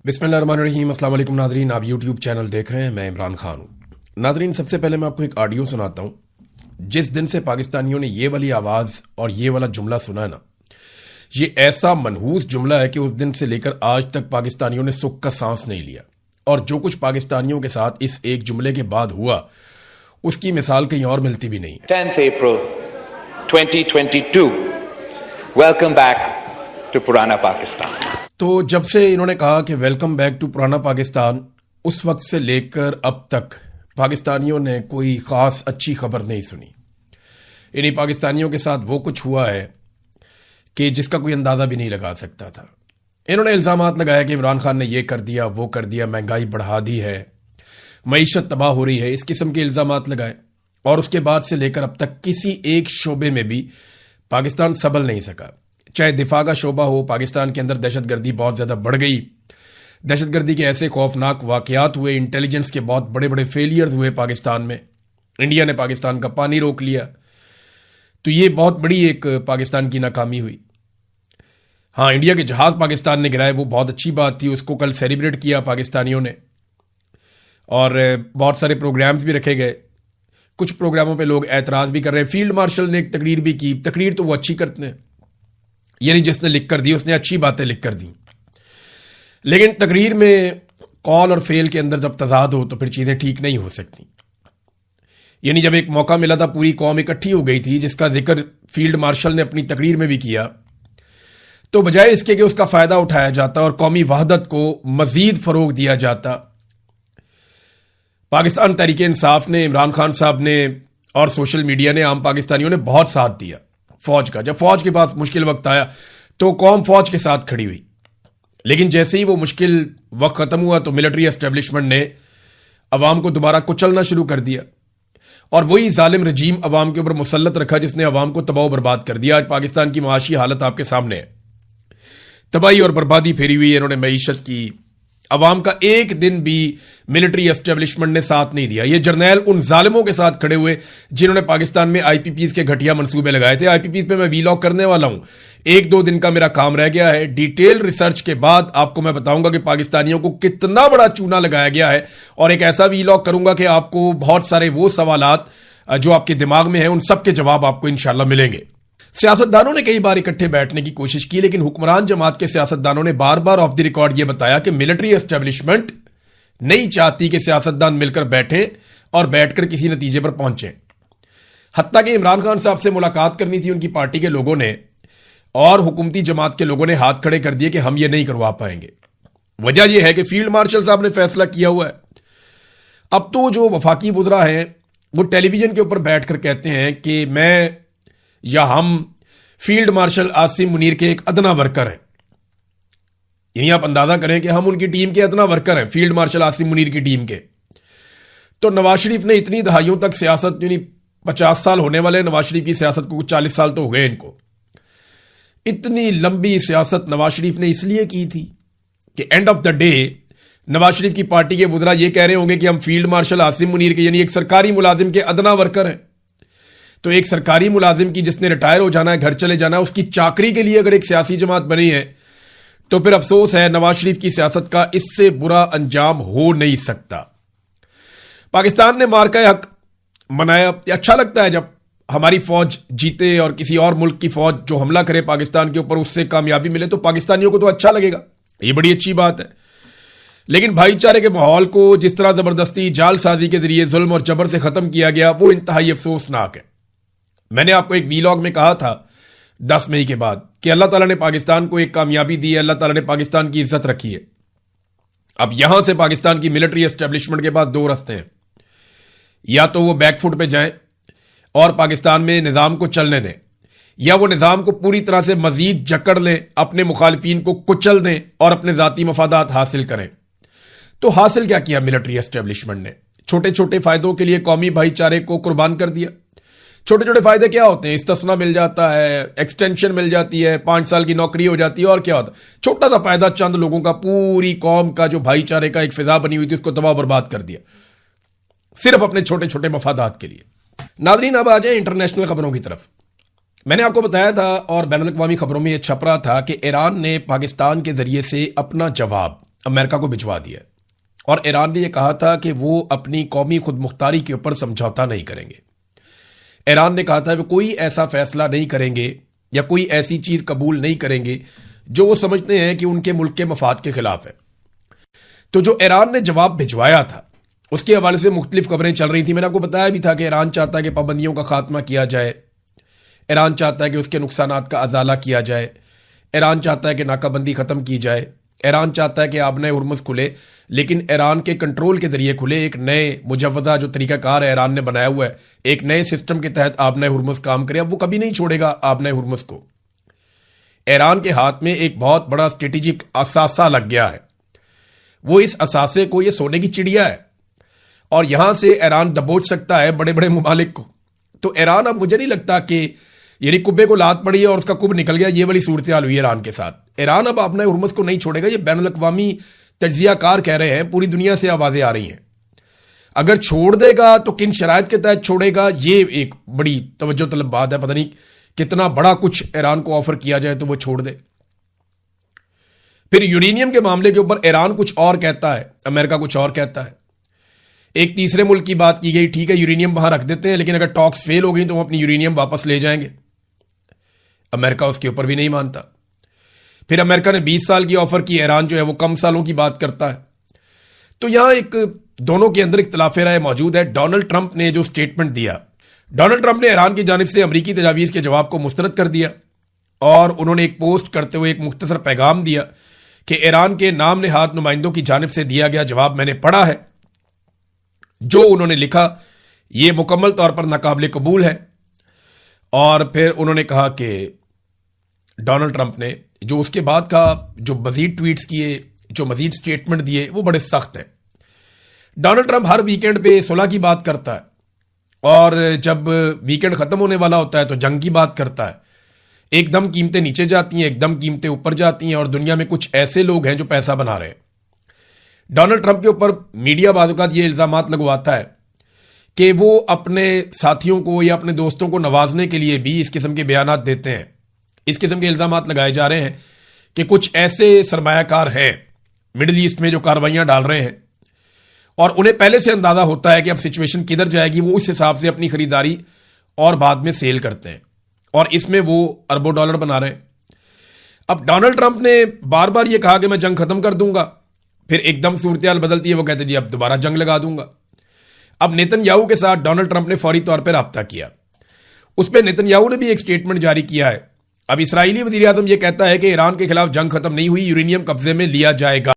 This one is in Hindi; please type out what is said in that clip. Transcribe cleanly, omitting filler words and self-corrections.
बिस्मिल्लाहिर्रहमानिर्रहीम। अस्सलाम वालेकुम नादरीन, आप यूट्यूब चैनल देख रहे हैं, मैं इमरान खान हूँ। नादरीन, सबसे पहले मैं आपको एक ऑडियो सुनाता हूँ। जिस दिन से पाकिस्तानियों ने ये वाली आवाज़ और ये वाला जुमला सुना है ना, ये ऐसा मनहूस जुमला है कि उस दिन से लेकर आज तक पाकिस्तानियों ने सुख का सांस नहीं लिया। और जो कुछ पाकिस्तानियों के साथ इस एक जुमले के बाद हुआ, उसकी मिसाल कहीं और मिलती भी नहीं। 10th April 2022, welcome back to पुराना पाकिस्तान। तो जब से इन्होंने कहा कि वेलकम बैक टू पुराना पाकिस्तान, उस वक्त से लेकर अब तक पाकिस्तानियों ने कोई ख़ास अच्छी खबर नहीं सुनी। इन्हीं पाकिस्तानियों के साथ वो कुछ हुआ है कि जिसका कोई अंदाज़ा भी नहीं लगा सकता था। इन्होंने इल्ज़ामात लगाया कि इमरान खान ने ये कर दिया, वो कर दिया, महंगाई बढ़ा दी है, मईशत तबाह हो रही है, इस किस्म के इल्ज़ामात लगाए। और उसके बाद से लेकर अब तक किसी एक शोबे में भी पाकिस्तान संभल नहीं सका। चाहे दिफा का शोबा हो, पाकिस्तान के अंदर दहशतगर्दी बहुत ज़्यादा बढ़ गई। दहशतगर्दी के ऐसे खौफनाक वाक़यात हुए, इंटेलिजेंस के बहुत बड़े बड़े फेलियर्स हुए पाकिस्तान में। इंडिया ने पाकिस्तान का पानी रोक लिया, तो ये बहुत बड़ी एक पाकिस्तान की नाकामी हुई। हाँ, इंडिया के जहाज़ पाकिस्तान ने गिराए, वो बहुत अच्छी बात थी, उसको कल सेलिब्रेट किया पाकिस्तानियों ने। और बहुत सारे प्रोग्राम्स भी रखे गए। कुछ प्रोग्रामों पे लोग एतराज़ भी कर रहे हैं। फील्ड मार्शल ने एक तकरीर भी की। तकरीर तो वो अच्छी करते हैं, यानी जिसने लिख कर दी उसने अच्छी बातें लिख कर दी। लेकिन तकरीर में कॉल और फेल के अंदर जब तजाद हो तो फिर चीज़ें ठीक नहीं हो सकती। यानी जब एक मौका मिला था, पूरी कौम इकट्ठी हो गई थी, जिसका जिक्र फील्ड मार्शल ने अपनी तकरीर में भी किया, तो बजाय इसके कि उसका फ़ायदा उठाया जाता और कौमी वहदत को मज़ीद फ़रोग दिया जाता, पाकिस्तान तहरीक इंसाफ ने, इमरान खान साहब ने और सोशल मीडिया ने, आम पाकिस्तानियों ने बहुत साथ दिया फौज का। जब फौज के पास मुश्किल वक्त आया तो कौम फौज के साथ खड़ी हुई। लेकिन जैसे ही वो मुश्किल वक्त खत्म हुआ तो मिलिट्री एस्टेब्लिशमेंट ने अवाम को दोबारा कुचलना शुरू कर दिया और वही जालिम रजीम अवाम के ऊपर मुसल्लत रखा जिसने अवाम को तबाह बर्बाद कर दिया। आज पाकिस्तान की माशी हालत आपके सामने है, तबाही और बर्बादी फेरी हुई है। इन्होंने मईशत की, अवाम का एक दिन भी मिलिट्री एस्टेब्लिशमेंट ने साथ नहीं दिया। ये जर्नैल उन जालिमों के साथ खड़े हुए जिन्होंने पाकिस्तान में आईपीपीज के घटिया मंसूबे लगाए थे। आईपीपीज पे मैं वीलॉग करने वाला हूं, 1-2 दिन का मेरा काम रह गया है। डिटेल रिसर्च के बाद आपको मैं बताऊंगा कि पाकिस्तानियों को कितना बड़ा चूना लगाया गया है, और एक ऐसा वीलॉग करूंगा कि आपको बहुत सारे वो सवालात जो आपके दिमाग में हैं, उन सब के जवाब आपको इंशाल्लाह मिलेंगे। सियासतदानों ने कई बार इकट्ठे बैठने की कोशिश की, लेकिन हुक्मरान जमात के सियासतदानों ने बार बार ऑफ द रिकॉर्ड यह बताया कि मिलिट्री एस्टेब्लिशमेंट नहीं चाहती कि सियासतदान मिलकर बैठें और बैठकर किसी नतीजे पर पहुंचें। हत्ता कि इमरान खान साहब से मुलाकात करनी थी उनकी पार्टी के लोगों ने, और हुकूमती जमात के लोगों ने हाथ खड़े कर दिए कि हम ये नहीं करवा पाएंगे। वजह यह है कि फील्ड मार्शल साहब ने फैसला किया हुआ है। अब तो जो वफाकी वुज़रा हैं वो टेलीविजन के ऊपर बैठकर कहते हैं कि मैं या हम फील्ड मार्शल आसिम मुनीर के एक अदना वर्कर हैं। यानी आप अंदाजा करें कि हम उनकी टीम के अदना वर्कर हैं, फील्ड मार्शल आसिम मुनीर की टीम के। तो नवाज शरीफ ने इतनी दहाइयों तक सियासत, यानी 50 साल होने वाले नवाज शरीफ की सियासत को, कुछ 40 साल तो हो गए इनको। इतनी लंबी सियासत नवाज शरीफ ने इसलिए की थी कि end of the day Nawaz Sharif की पार्टी के वुज़रा ये कह रहे होंगे कि हम फील्ड मार्शल आसिम मुनीर के, यानी एक सरकारी मुलाजिम के अदना वर्कर हैं। तो एक सरकारी मुलाजिम की जिसने रिटायर हो जाना है, घर चले जाना है, उसकी चाकरी के लिए अगर एक सियासी जमात बनी है तो फिर अफसोस है, नवाज शरीफ की सियासत का इससे बुरा अंजाम हो नहीं सकता। पाकिस्तान ने मार्का हक मनाया। अच्छा लगता है जब हमारी फौज जीते और किसी और मुल्क की फौज जो हमला करे पाकिस्तान के ऊपर उससे कामयाबी मिले, तो पाकिस्तानियों को तो अच्छा लगेगा, ये बड़ी अच्छी बात है। लेकिन भाईचारे के माहौल को जिस तरह जबरदस्ती, जालसाजी के जरिए जुल्म और जबर से खत्म किया गया, वो इंतहाई अफसोसनाक है। मैंने आपको एक वीलॉग में कहा था 10 मई के बाद कि अल्लाह ताला ने पाकिस्तान को एक कामयाबी दी है, अल्लाह ताला ने पाकिस्तान की इज्जत रखी है। अब यहां से पाकिस्तान की मिलिट्री एस्टेब्लिशमेंट के पास 2 रास्ते हैं, या तो वो बैकफुट पे जाएं और पाकिस्तान में निज़ाम को चलने दें, या वो निज़ाम को पूरी तरह से मजीद जकड़ लें, अपने मुखालिफिन को कुचल दें और अपने ज़ाती मफादात हासिल करें। तो हासिल क्या किया मिलिट्री एस्टेब्लिशमेंट ने? छोटे छोटे फायदों के लिए कौमी भाईचारे को कुर्बान कर दिया। छोटे छोटे फायदे क्या होते हैं? इस्तिस्ना मिल जाता है, एक्सटेंशन मिल जाती है, 5 साल की नौकरी हो जाती है, और क्या होता है? छोटा सा फायदा चंद लोगों का, पूरी कौम का जो भाईचारे का एक फिजा बनी हुई थी उसको तबाह बर्बाद कर दिया, सिर्फ अपने छोटे छोटे मफादात के लिए। नादरीन, अब आ जाए इंटरनेशनल खबरों की तरफ। मैंने आपको बताया था और बैनुल अक़वामी खबरों में यह छप रहा था कि ईरान ने पाकिस्तान के जरिए से अपना जवाब अमेरिका को भिजवा दिया और ईरान ने यह कहा था कि वो अपनी कौमी खुद मुख्तारी के ऊपर समझौता नहीं करेंगे। ईरान ने कहा था कि कोई ऐसा फैसला नहीं करेंगे या कोई ऐसी चीज कबूल नहीं करेंगे जो वो समझते हैं कि उनके मुल्क के मफाद के खिलाफ है। तो जो ईरान ने जवाब भिजवाया था उसके हवाले से मुख्तलिफ खबरें चल रही थी। मैंने आपको बताया भी था कि ईरान चाहता है कि पाबंदियों का खात्मा किया जाए, ईरान चाहता है कि उसके नुकसानात का अजाला किया जाए, ईरान चाहता है कि नाकाबंदी खत्म की जाए, ईरान चाहता है कि आबने हुर्मुज़ खुले, लेकिन ईरान के कंट्रोल के जरिए खुले। एक नए मुजव्वज़ा जो तरीकाकार है ईरान ने बनाया हुआ है, एक नए सिस्टम के तहत आबने हुर्मुज़ काम करे। अब वो कभी नहीं छोड़ेगा आबने हुर्मुज़ को। ईरान के हाथ में एक बहुत बड़ा स्ट्रेटेजिक असासा लग गया है। वो इस असासे को, ये सोने की चिड़िया है और यहां से ईरान दबोच सकता है बड़े बड़े मुमालिक को। तो ईरान, अब मुझे नहीं लगता कि यानी कुब्बे को लात पड़ी है और उसका कुब निकल गया, ये वाली सूरत हाल हुई है ईरान के साथ। ईरान अब अपने हुर्मुज़ को नहीं छोड़ेगा। ये बैनुल अक़वामी तज्ज़ियाकार कह रहे हैं, पूरी दुनिया से आवाजें आ रही हैं। अगर छोड़ देगा तो किन शराइत के तहत छोड़ेगा, ये एक बड़ी तवज्जो तलब बात है। पता नहीं कितना बड़ा कुछ ईरान को ऑफर किया जाए तो वो छोड़ दे। फिर यूरेनियम के मामले के ऊपर ईरान कुछ और कहता है, अमेरिका कुछ और कहता है। एक तीसरे मुल्क की बात की गई, ठीक है यूरेनियम वहां रख देते हैं, लेकिन अगर टॉक्स फेल हो गई तो वो अपनी यूरेनियम वापस ले जाएंगे। अमेरिका उसके ऊपर भी नहीं मानता। फिर अमेरिका ने 20 साल की ऑफर की, ईरान जो है वो कम सालों की बात करता है। तो यहां एक दोनों के अंदर इख्तिलाफ राय मौजूद है। डोनाल्ड ट्रंप ने जो स्टेटमेंट दिया, डोनाल्ड ट्रंप ने ईरान की जानिब से अमरीकी तजावीज़ के जवाब को मुस्तरद कर दिया और उन्होंने एक पोस्ट करते हुए एक मुख्तसर पैगाम दिया कि ईरान के नाम नेहाद नुमाइंदों की जानिब से दिया गया जवाब मैंने पढ़ा है। जो उन्होंने लिखा यह मुकम्मल तौर पर नाकाबिल कबूल है। और फिर उन्होंने कहा कि डोनाल्ड ट्रंप ने जो उसके बाद का जो मजीद ट्वीट्स किए, जो मजीद स्टेटमेंट दिए, वो बड़े सख्त हैं। डोनाल्ड ट्रंप हर वीकेंड पे सुलह की बात करता है और जब वीकेंड खत्म होने वाला होता है तो जंग की बात करता है। एकदम कीमतें नीचे जाती हैं, एकदम कीमतें ऊपर जाती हैं और दुनिया में कुछ ऐसे लोग हैं जो पैसा बना रहे हैं। डोनाल्ड ट्रंप के ऊपर मीडिया बादुकात ये इल्जामात लगवाता है कि वो अपने साथियों को या अपने दोस्तों को नवाजने के लिए भी इस किस्म के बयानात देते हैं। इस किस्म के इल्जामात लगाए जा रहे हैं कि कुछ ऐसे सरमायाकार हैं मिडिल ईस्ट में जो कार्रवाइयां डाल रहे हैं और उन्हें पहले से अंदाजा होता है कि अब सिचुएशन किधर जाएगी। वो उस हिसाब से अपनी खरीदारी और बाद में सेल करते हैं और इसमें वो अरबों डॉलर बना रहे हैं। अब डोनाल्ड ट्रंप ने बार बार ये कहा कि मैं जंग खत्म कर दूंगा, फिर एकदम सूरत हाल बदलती है, वो कहते जी अब दोबारा जंग लगा दूंगा। अब नेतन्याहू के साथ डोनाल्ड ट्रंप ने फौरी तौर पर राब्ता किया। उस पर नेतन्याहू ने भी एक स्टेटमेंट जारी किया है। अब इस्राईली वज़ीर आज़म यह कहता है कि ईरान के खिलाफ जंग खत्म नहीं हुई, यूरेनियम कब्जे में लिया जाएगा।